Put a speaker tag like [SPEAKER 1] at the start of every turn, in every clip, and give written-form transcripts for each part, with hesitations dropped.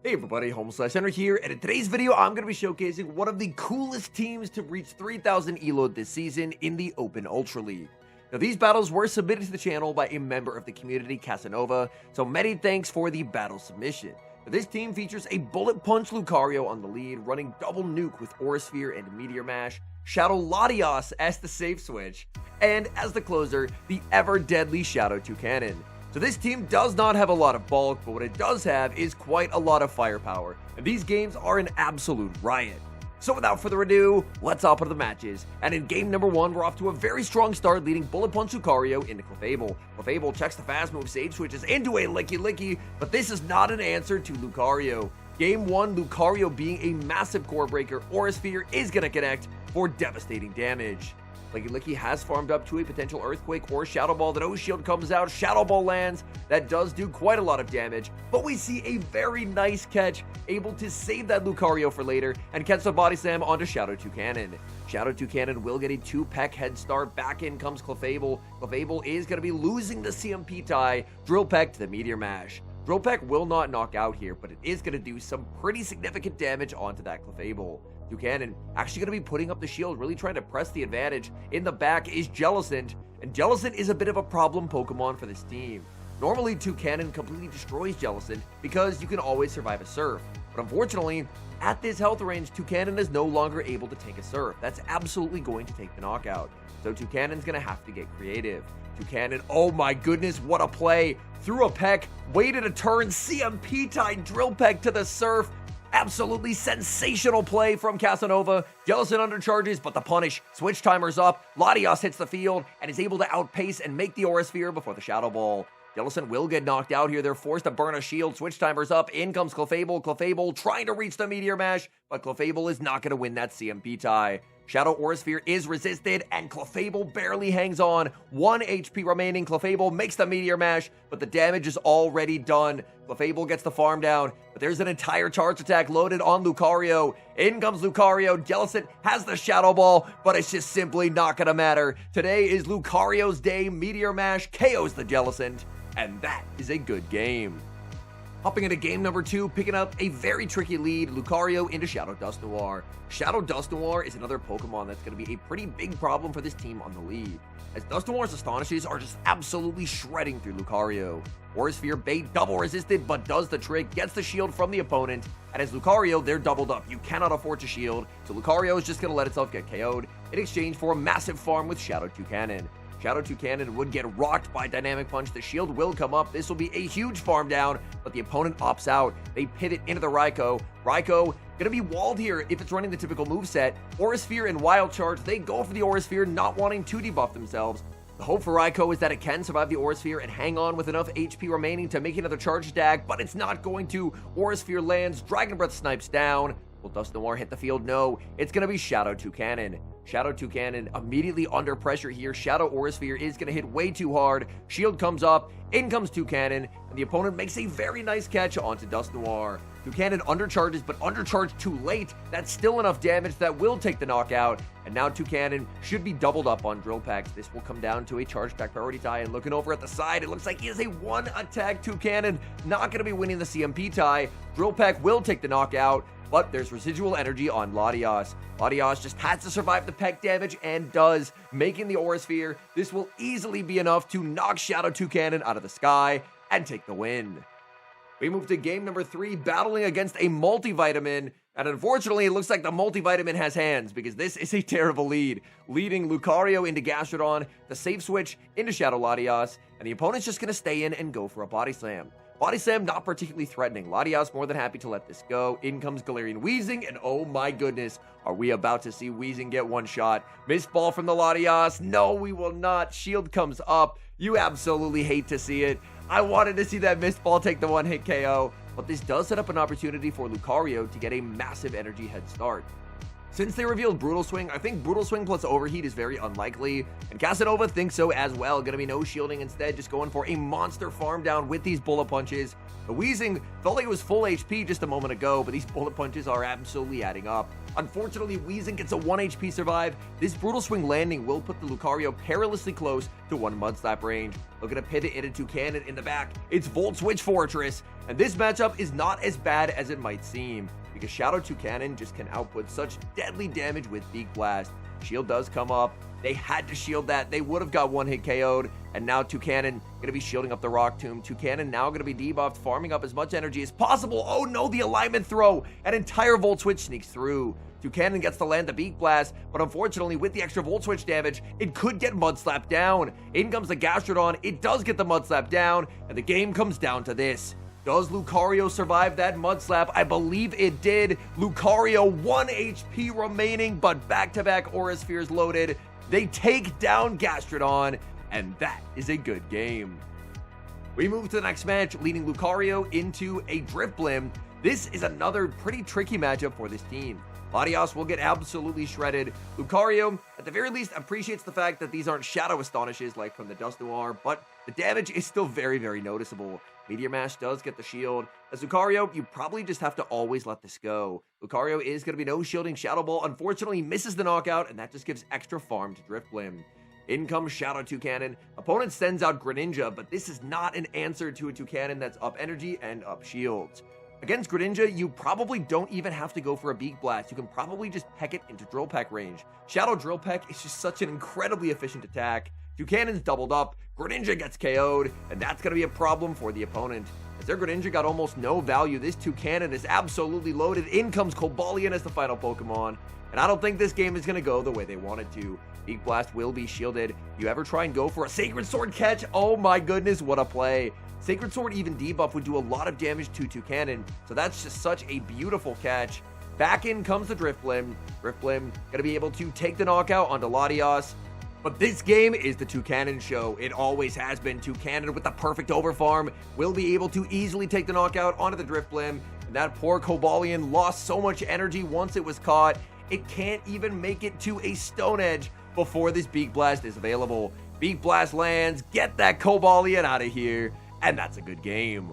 [SPEAKER 1] Hey everybody, HomeSliceHenry here, and in today's video, I'm going to be showcasing one of the coolest teams to reach 3,000 ELO this season in the Open Ultra League. Now, these battles were submitted to the channel by a member of the community, Casanova, so many thanks for the battle submission. Now, this team features a Bullet Punch Lucario on the lead, running double nuke with Aura Sphere and Meteor Mash, Shadow Latias as the safe switch, and as the closer, the ever-deadly Shadow Toucanon. So this team does not have a lot of bulk, but what it does have is quite a lot of firepower, and these games are an absolute riot. So without further ado, let's hop into the matches, and in game number 1, we're off to a very strong start leading Bullet Punch Lucario into Clefable. Clefable checks the fast move, save switches into a Licky, but this is not an answer to Lucario. Game 1, Lucario being a massive core breaker, Aura Sphere is going to connect for devastating damage. Licky has farmed up to a potential Earthquake or Shadow Ball. The no shield comes out, Shadow Ball lands. That does do quite a lot of damage, but we see a very nice catch, able to save that Lucario for later and catch the Body Slam onto Shadow Toucanon. Shadow Toucanon will get a 2-peck head start. Back in comes Clefable. Clefable is going to be losing the CMP tie. Drill Peck to the Meteor Mash. Drill Peck will not knock out here, but it is going to do some pretty significant damage onto that Clefable. Toucanon actually going to be putting up the shield, really trying to press the advantage. In the back is Jellicent, and Jellicent is a bit of a problem Pokemon for this team. Normally, Toucanon completely destroys Jellicent because you can always survive a Surf, but unfortunately, at this health range, Toucanon is no longer able to take a Surf. That's absolutely going to take the knockout, so Toucanon's going to have to get creative. Toucanon, oh my goodness, what a play! Threw a peck, waited a turn, CMP tie, Drill Peck to the Surf. Absolutely sensational play from Casanova. Jellicent undercharges, but the punish. Switch timer's up. Latias hits the field and is able to outpace and make the Aura Sphere before the Shadow Ball. Jellicent will get knocked out here. They're forced to burn a shield. Switch timer's up. In comes Clefable. Clefable trying to reach the Meteor Mash, but Clefable is not going to win that CMP tie. Shadow Aura Sphere is resisted, and Clefable barely hangs on. 1 HP remaining. Clefable makes the Meteor Mash, but the damage is already done. Clefable gets the farm down, but there's an entire charge attack loaded on Lucario. In comes Lucario. Jellicent has the Shadow Ball, but it's just simply not going to matter. Today is Lucario's day. Meteor Mash KOs the Jellicent, and that is a good game. Hopping into game number 2, picking up a very tricky lead, Lucario into Shadow Dusknoir. Shadow Dusknoir is another Pokemon that's going to be a pretty big problem for this team on the lead, as Dusknoir's Astonishes are just absolutely shredding through Lucario. Aura Sphere bait double resisted, but does the trick, gets the shield from the opponent, and as Lucario, they're doubled up. You cannot afford to shield, so Lucario is just going to let itself get KO'd in exchange for a massive farm with Shadow Toucanon. Shadow Toucanon would get rocked by Dynamic Punch. The shield will come up. This will be a huge farm down, but the opponent opts out. They pivot into the Raikou. Raikou gonna be walled here if it's running the typical moveset. Aura Sphere and Wild Charge, they go for the Aura Sphere, not wanting to debuff themselves. The hope for Raikou is that it can survive the Aura Sphere and hang on with enough HP remaining to make another charge attack, but it's not going to. Aura Sphere lands, Dragon Breath snipes down. Will Dusknoir hit the field? No. It's going to be Shadow Toucanon. Shadow Toucanon immediately under pressure here. Shadow Aura Sphere is going to hit way too hard. Shield comes up. In comes Toucanon. And the opponent makes a very nice catch onto Dusknoir. Toucanon undercharges, but undercharged too late. That's still enough damage that will take the knockout. And now Toucanon should be doubled up on Drill Packs. This will come down to a charge pack priority tie. And looking over at the side, it looks like he is a one-attack Toucanon. Not going to be winning the CMP tie. Drill Pack will take the knockout, but there's residual energy on Latias. Latias just has to survive the peck damage and does, making the Aura Sphere. This will easily be enough to knock Shadow Toucanon out of the sky and take the win. We move to game number 3, battling against a multivitamin, and unfortunately it looks like the multivitamin has hands because this is a terrible lead. Leading Lucario into Gastrodon, the safe switch into Shadow Latias, and the opponent's just going to stay in and go for a Body Slam. Body Slam not particularly threatening. Latias more than happy to let this go. In comes Galarian Weezing, and oh my goodness, are we about to see Weezing get one shot? Missed ball from the Latias. No, we will not. Shield comes up. You absolutely hate to see it. I wanted to see that missed ball take the one-hit KO, but this does set up an opportunity for Lucario to get a massive energy head start. Since they revealed Brutal Swing, I think Brutal Swing plus Overheat is very unlikely, and Casanova thinks so as well. Gonna be no shielding, instead just going for a monster farm down with these bullet punches. The Weezing felt like it was full HP just a moment ago, but these bullet punches are absolutely adding up. Unfortunately, Weezing gets a 1 HP survive. This Brutal Swing landing will put the Lucario perilously close to 1 Mud Slap range. Looking to pivot into Toucannon in the back. It's Volt Switch Fortress, and this matchup is not as bad as it might seem, because Shadow Toucannon just can output such deadly damage with Beak Blast. Shield does come up. They had to shield that. They would have got 1-hit KO'd, and now Toucannon going to be shielding up the Rock Tomb. Toucannon now going to be debuffed, farming up as much energy as possible. Oh no, the alignment throw! An entire Volt Switch sneaks through. Toucannon gets to land the Beak Blast, but unfortunately with the extra Volt Switch damage, it could get Mud Slap down. In comes the Gastrodon. It does get the Mud Slap down, and the game comes down to this. Does Lucario survive that Mud Slap? I believe it did. Lucario 1 HP remaining, but back-to-back Aura Spheres loaded. They take down Gastrodon, and that is a good game. We move to the next match, leading Lucario into a Drifblim. This is another pretty tricky matchup for this team. Latias will get absolutely shredded. Lucario, at the very least, appreciates the fact that these aren't Shadow Astonishes like from the Dustoir, but the damage is still very, very noticeable. Meteor Mash does get the shield. As Lucario, you probably just have to always let this go. Lucario is going to be no shielding Shadow Ball. Unfortunately, misses the knockout, and that just gives extra farm to Drifblim. In comes Shadow Toucannon. Opponent sends out Greninja, but this is not an answer to a Toucannon that's up energy and up shields. Against Greninja, you probably don't even have to go for a Beak Blast. You can probably just peck it into Drill Peck range. Shadow Drill Peck is just such an incredibly efficient attack. Toucannon's doubled up, Greninja gets KO'd, and that's going to be a problem for the opponent. As their Greninja got almost no value, this Toucannon is absolutely loaded. In comes Cobalion as the final Pokemon, and I don't think this game is going to go the way they want it to. Beak Blast will be shielded. You ever try and go for a Sacred Sword catch? Oh my goodness, what a play. Sacred Sword even debuff would do a lot of damage to Toucannon, so that's just such a beautiful catch. Back in comes the Drifblim. Drifblim gonna be able to take the knockout onto Latias. But this game is the Toucannon show. It always has been. Toucannon with the perfect overfarm will be able to easily take the knockout onto the Drifblim. And that poor Cobalion lost so much energy once it was caught. It can't even make it to a Stone Edge before this Beak Blast is available. Beak Blast lands, get that Cobalion out of here, and that's a good game.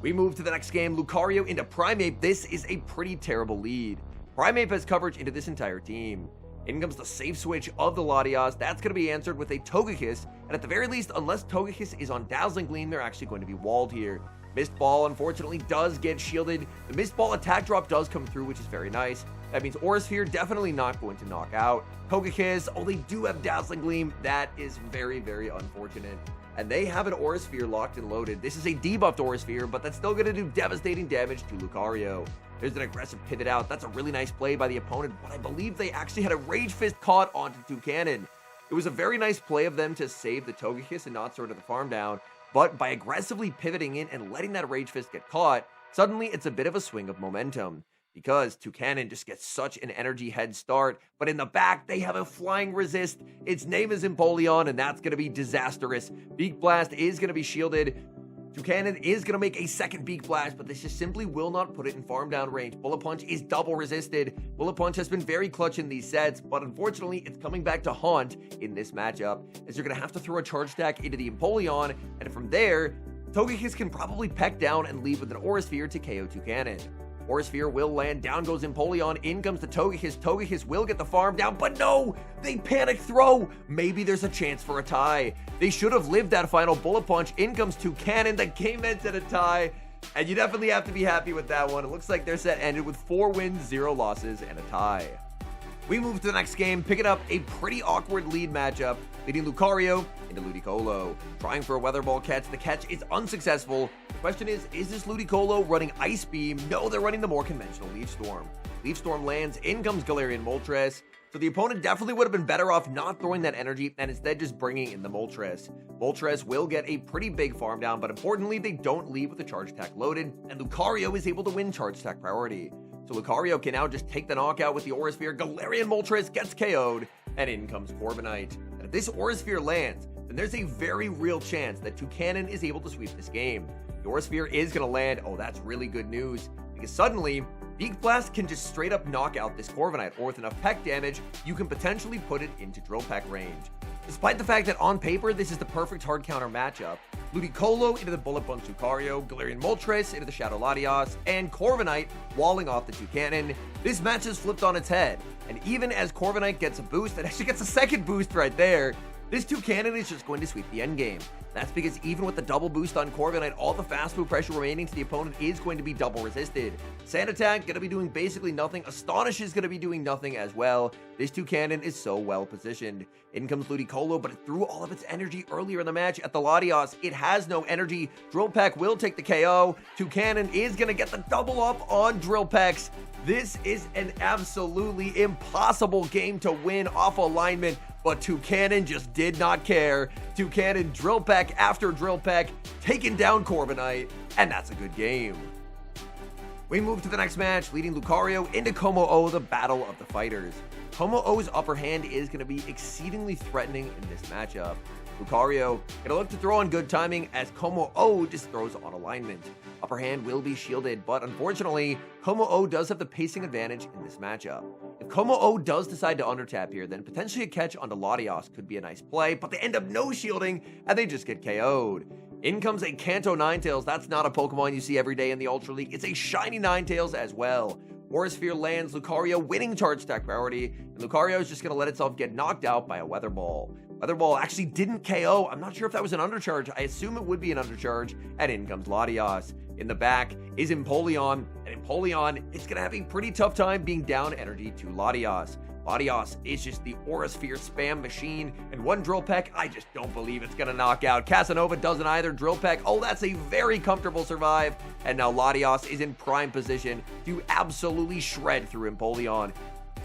[SPEAKER 1] We move to the next game, Lucario into Primeape. This is a pretty terrible lead. Primeape has coverage into this entire team. In comes the safe switch of the Latias. That's going to be answered with a Togekiss, and at the very least, unless Togekiss is on Dazzling Gleam, they're actually going to be walled here. Mist Ball, unfortunately, does get shielded. The Mist Ball attack drop does come through, which is very nice. That means Aura Sphere definitely not going to knock out. Togekiss, oh, they do have Dazzling Gleam. That is very, very unfortunate. And they have an Aura Sphere locked and loaded. This is a debuffed Aura Sphere, but that's still going to do devastating damage to Lucario. There's an aggressive pivot out. That's a really nice play by the opponent, but I believe they actually had a Rage Fist caught onto Toucannon. It was a very nice play of them to save the Togekiss and not sort of the farm down, but by aggressively pivoting in and letting that Rage Fist get caught, suddenly it's a bit of a swing of momentum, because Toucannon just gets such an energy head start, but in the back, they have a flying resist. Its name is Empoleon, and that's going to be disastrous. Beak Blast is going to be shielded. Toucannon is going to make a second Beak Blast, but this just simply will not put it in farm down range. Bullet Punch is double resisted. Bullet Punch has been very clutch in these sets, but unfortunately, it's coming back to haunt in this matchup, as you're going to have to throw a Charge Attack into the Empoleon, and from there, Togekiss can probably peck down and leave with an Aura Sphere to KO Toucannon. Aura Sphere will land, down goes Empoleon, in comes the Togekiss. Togekiss will get the farm down, but no! They panic throw! Maybe there's a chance for a tie. They should have lived that final Bullet Punch. In comes Toucannon. The game ends at a tie, and you definitely have to be happy with that one. It looks like their set ended with 4 wins, 0 losses, and a tie. We move to the next game, picking up a pretty awkward lead matchup, leading Lucario into Ludicolo. Trying for a Weather Ball catch. The catch is unsuccessful. The question is this Ludicolo running Ice Beam? No, they're running the more conventional Leaf Storm. Leaf Storm lands, in comes Galarian Moltres. So the opponent definitely would have been better off not throwing that energy and instead just bringing in the Moltres. Moltres will get a pretty big farm down, but importantly, they don't leave with the Charge Attack loaded, and Lucario is able to win Charge Attack priority. So Lucario can now just take the knockout with the Aura Sphere. Galarian Moltres gets KO'd, and in comes Corviknight. And if this Aura Sphere lands, then there's a very real chance that Toucannon is able to sweep this game. The Aura Sphere is going to land. Oh, that's really good news, because suddenly, Beak Blast can just straight up knock out this Corviknight, or with enough peck damage, you can potentially put it into Drill Peck range. Despite the fact that on paper, this is the perfect hard counter matchup. Ludicolo into the Bullet Punch Lucario, Galarian Moltres into the Shadow Latias, and Corviknight walling off the Toucanon. This match is flipped on its head, and even as Corviknight gets a boost, it actually gets a second boost right there, this Toucanon is just going to sweep the endgame. That's because even with the double boost on Corviknight, all the fast move pressure remaining to the opponent is going to be double resisted. Sand Attack going to be doing basically nothing. Astonish is going to be doing nothing as well. This Toucanon is so well positioned. In comes Ludicolo, but it threw all of its energy earlier in the match at the Latias. It has no energy. Drill Peck will take the KO. Toucanon is going to get the double up on Drill Pecks. This is an absolutely impossible game to win off alignment, but Toucanon just did not care. Toucanon Drill Peck after Drill Peck, taking down Corviknight, and that's a good game. We move to the next match, leading Lucario into Como-O, the battle of the fighters. Como-O's upper hand is going to be exceedingly threatening in this matchup. Lucario going to look to throw on good timing as Como-O just throws on alignment. Upper hand will be shielded, but unfortunately, Como-O does have the pacing advantage in this matchup. If Como-O does decide to undertap here, then potentially a catch onto Latias could be a nice play, but they end up no shielding and they just get KO'd. In comes a Kanto Ninetales. That's not a Pokemon you see every day in the Ultra League. It's a shiny Ninetales as well. Aura Sphere lands, Lucario winning charge attack priority, and Lucario is just going to let itself get knocked out by a Weather Ball. Weather Ball actually didn't KO. I'm not sure if that was an undercharge. I assume it would be an undercharge, and in comes Latias. In the back is Empoleon, and Empoleon is going to have a pretty tough time being down energy to Latias. Latias is just the Aura Sphere spam machine, and one Drill Peck, I just don't believe it's going to knock out. Casanova doesn't either. Drill Peck, oh, that's a very comfortable survive, and now Latias is in prime position to absolutely shred through Empoleon.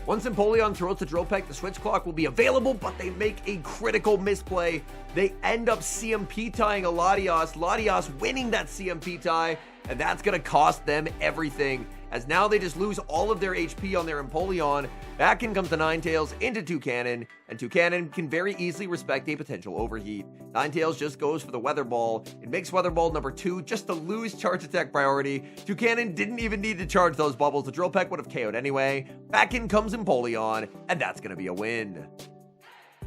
[SPEAKER 1] Once Empoleon throws the Drill Peck, the Switch Clock will be available, but they make a critical misplay. They end up CMP tying a Latias. Latias winning that CMP tie, and that's going to cost them everything, as now they just lose all of their HP on their Empoleon. Back in comes the Ninetales into Toucanon, and Toucanon can very easily respect a potential overheat. Ninetales just goes for the Weather Ball. It makes Weather Ball number 2 just to lose charge attack priority. Toucanon didn't even need to charge those bubbles. The Drill Peck would have KO'd anyway. Back in comes Empoleon, and that's going to be a win.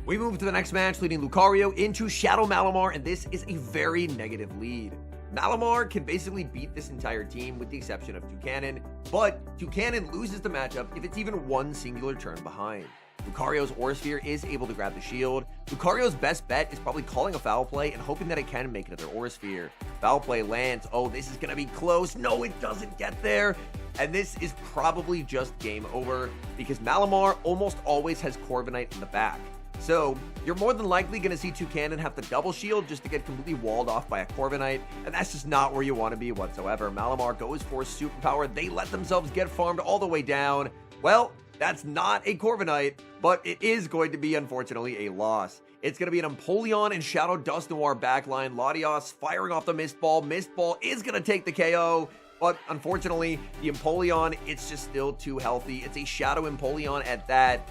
[SPEAKER 1] We move to the next match, leading Lucario into Shadow Malamar, and this is a very negative lead. Malamar can basically beat this entire team with the exception of Toucanon, but Toucanon loses the matchup if it's even one singular turn behind. Lucario's Aura Sphere is able to grab the shield. Lucario's best bet is probably calling a foul play and hoping that it can make another Aura Sphere. Foul play lands. Oh, this is going to be close. No, it doesn't get there. And this is probably just game over because Malamar almost always has Corviknight in the back. So you're more than likely going to see Toucanon have to double shield just to get completely walled off by a Corviknight, and that's just not where you want to be whatsoever. Malamar goes for superpower. They let themselves get farmed all the way down. Well, that's not a Corviknight, but it is going to be, unfortunately, a loss. It's going to be an Empoleon and Shadow Dust Noir backline. Latias firing off the Mist Ball. Mist Ball is going to take the KO. But unfortunately, the Empoleon, it's just still too healthy. It's a Shadow Empoleon at that.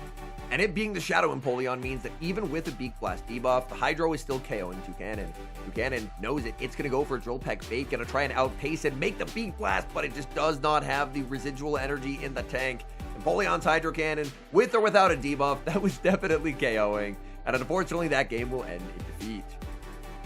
[SPEAKER 1] And it being the Shadow Empoleon means that even with a Beak Blast debuff, the Hydro is still KOing Toucanon. Toucanon knows it. It's going to go for a Drill Peck bait, going to try and outpace and make the Beak Blast, but it just does not have the residual energy in the tank. Empoleon's Hydro Cannon, with or without a debuff, that was definitely KOing. And unfortunately, that game will end in defeat.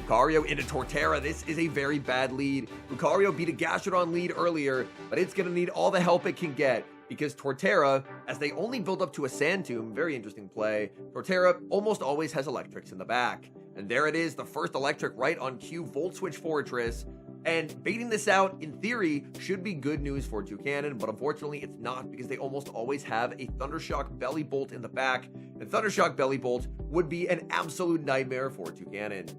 [SPEAKER 1] Lucario into Torterra. This is a very bad lead. Lucario beat a Gastrodon lead earlier, but it's going to need all the help it can get because Torterra, as they only build up to a Sand Tomb, very interesting play, Torterra almost always has Electrics in the back. And there it is, the first Electric right on cue, Volt Switch Fortress. And baiting this out, in theory, should be good news for Toucanon, but unfortunately it's not because they almost always have a Thundershock Belly Bolt in the back, and Thundershock Belly Bolt would be an absolute nightmare for Toucanon.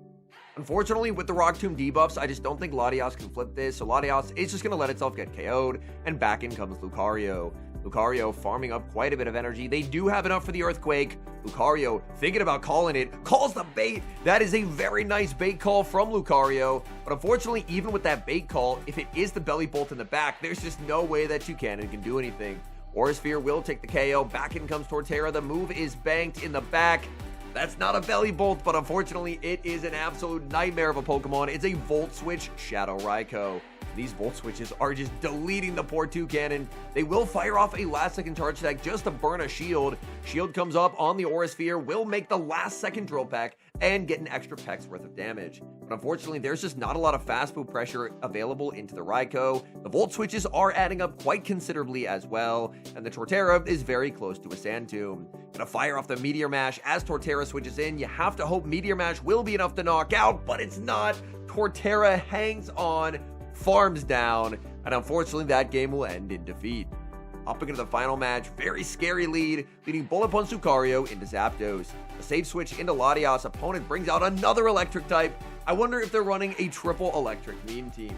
[SPEAKER 1] Unfortunately, with the Rock Tomb debuffs, I just don't think Latias can flip this, so Latias is just going to let itself get KO'd, and back in comes Lucario. Lucario farming up quite a bit of energy. They do have enough for the Earthquake. Lucario thinking about calling it, calls the bait. That is a very nice bait call from Lucario, but unfortunately, even with that bait call, if it is the Belly Bolt in the back, there's just no way that Toucanon can do anything. Aura Sphere will take the KO. Back in comes Torterra. The move is banked in the back. That's not a Belly Bolt, but unfortunately, it is an absolute nightmare of a Pokemon. It's a Volt Switch Shadow Raikou. These Volt Switches are just deleting the poor Toucannon. They will fire off a last-second charge attack just to burn a shield. Shield comes up on the Aura Sphere, will make the last-second drill pack, and get an extra peck's worth of damage. But unfortunately, there's just not a lot of fast move pressure available into the Raikou. The Volt Switches are adding up quite considerably as well, and the Torterra is very close to a Sand Tomb. Gonna fire off the Meteor Mash as Torterra switches in. You have to hope Meteor Mash will be enough to knock out, but it's not. Torterra hangs on, farms down, and unfortunately that game will end in defeat. Up into the final match, very scary lead, leading Bullet Punch Lucario into Zapdos. The safe switch into Latias, opponent brings out another electric type. I wonder if they're running a triple electric meme team.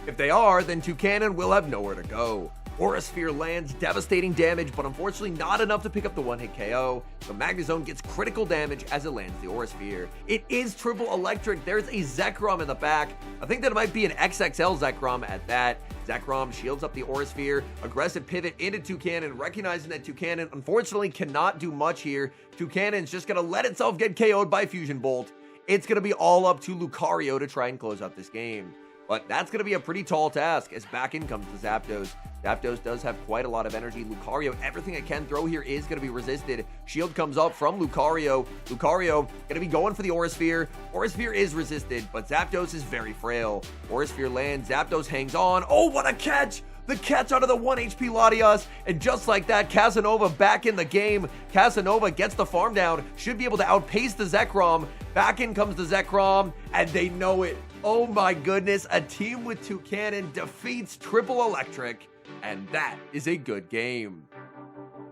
[SPEAKER 1] If they are, then Toucannon will have nowhere to go. Aura Sphere lands devastating damage, but unfortunately not enough to pick up the one-hit KO. The Magnezone gets critical damage as it lands the Aura Sphere. It is triple electric. There's a Zekrom in the back. I think that it might be an XXL Zekrom at that. Zekrom shields up the Aura Sphere. Aggressive pivot into Toucannon, recognizing that Toucannon unfortunately cannot do much here. Toucannon's just going to let itself get KO'd by Fusion Bolt. It's going to be all up to Lucario to try and close out this game. But that's going to be a pretty tall task as back in comes the Zapdos. Zapdos does have quite a lot of energy. Lucario, everything it can throw here is going to be resisted. Shield comes up from Lucario. Lucario going to be going for the Aura Sphere. Aura Sphere is resisted, but Zapdos is very frail. Aura Sphere lands. Zapdos hangs on. Oh, what a catch! The catch out of the 1 HP Latias, and just like that, Casanova back in the game. Casanova gets the farm down, should be able to outpace the Zekrom. Back in comes the Zekrom, and they know it. Oh my goodness, a team with Toucannon defeats Triple Electric, and that is a good game.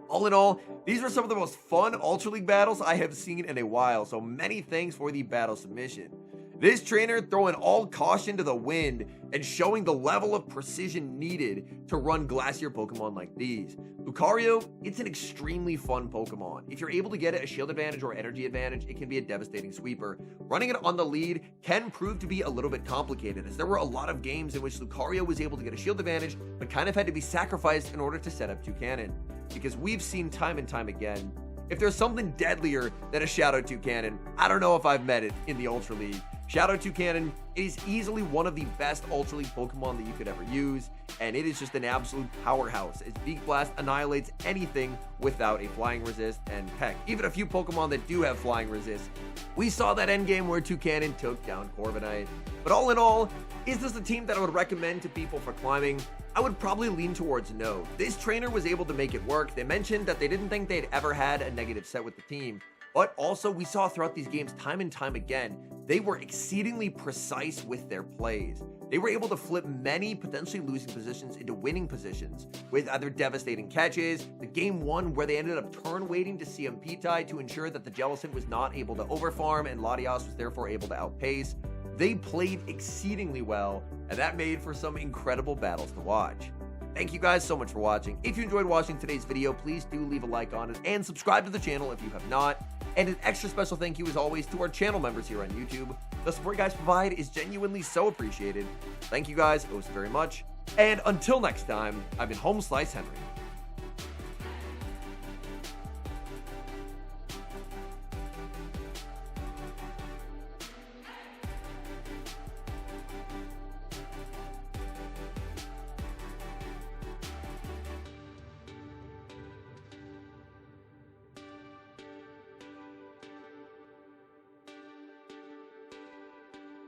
[SPEAKER 1] All in all, these were some of the most fun Ultra League battles I have seen in a while, so many thanks for the battle submission. This trainer throwing all caution to the wind and showing the level of precision needed to run Glacier Pokemon like these. Lucario, it's an extremely fun Pokemon. If you're able to get it a shield advantage or energy advantage, it can be a devastating sweeper. Running it on the lead can prove to be a little bit complicated, as there were a lot of games in which Lucario was able to get a shield advantage, but kind of had to be sacrificed in order to set up Toucannon. Because we've seen time and time again, if there's something deadlier than a Shadow Toucannon, I don't know if I've met it in the Ultra League. Shadow Toucannon is easily one of the best Ultra League Pokemon that you could ever use, and it is just an absolute powerhouse as Beak Blast annihilates anything without a flying resist, and heck, even a few Pokemon that do have flying resist. We saw that endgame where Toucannon took down Corviknight. But all in all, is this a team that I would recommend to people for climbing? I would probably lean towards no. This trainer was able to make it work. They mentioned that they didn't think they'd ever had a negative set with the team. But also, we saw throughout these games time and time again, they were exceedingly precise with their plays. They were able to flip many potentially losing positions into winning positions with either devastating catches, the game one where they ended up turn waiting to CMP tie to ensure that the Jellicent was not able to overfarm and Latias was therefore able to outpace. They played exceedingly well, and that made for some incredible battles to watch. Thank you guys so much for watching. If you enjoyed watching today's video, please do leave a like on it and subscribe to the channel if you have not. And an extra special thank you as always to our channel members here on YouTube. The support you guys provide is genuinely so appreciated. Thank you guys, it was very much. And until next time, I've been HomeSliceHenry.